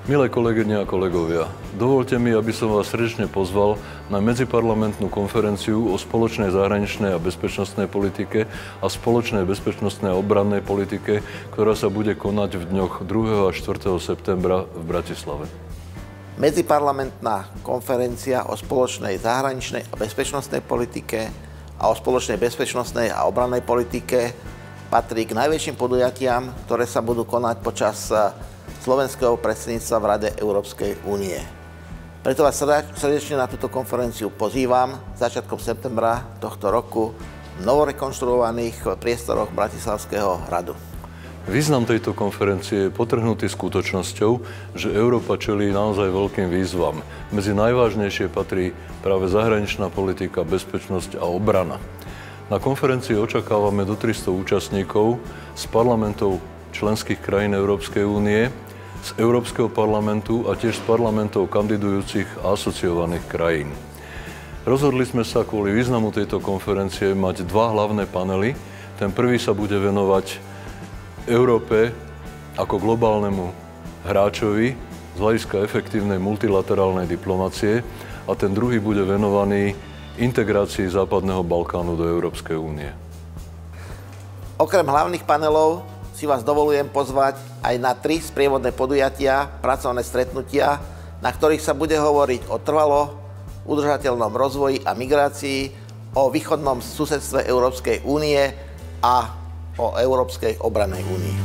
Milé kolegyne a kolegovia, dovolte mi, aby som vás srdečne pozval na medziparlamentnú konferenciu o spoločnej zahraničnej a bezpečnostnej politike a spoločnej bezpečnostnej a obrannej politike, ktorá sa bude konať v dňoch 2. a 4. septembra v Bratislave. Medziparlamentná konferencia o spoločnej zahraničnej a bezpečnostnej politike a o spoločnej bezpečnostnej a obrannej politike patrí k najväčším podujatiam, ktoré sa budú konať počas slovenského predsedníctva v Rade Európskej únie. Preto vás srdečne na túto konferenciu pozývam začiatkom septembra tohto roku v novorekonštruovaných priestoroch Bratislavského hradu. Význam tejto konferencie je podtrhnutý skutočnosťou, že Európa čelí naozaj veľkým výzvam. Medzi najvážnejšie patrí práve zahraničná politika, bezpečnosť a obrana. Na konferencii očakávame do 300 účastníkov z parlamentov členských krajín Európskej únie, z Európskeho parlamentu a tiež z parlamentov kandidujúcich a asociovaných krajín. Rozhodli sme sa kvôli významu tejto konferencie mať dva hlavné panely. Ten prvý sa bude venovať Európe ako globálnemu hráčovi z hľadiska efektívnej multilaterálnej diplomacie a ten druhý bude venovaný integrácii Západného Balkánu do Európskej únie. Okrem hlavných panelov si vás dovolujem pozvať aj na 3 sprievodné podujatia, pracovné stretnutia, na ktorých sa bude hovoriť o trvalo udržateľnom rozvoji a migrácii, o východnom susedstve Európskej únie a o Európskej obrannej únii.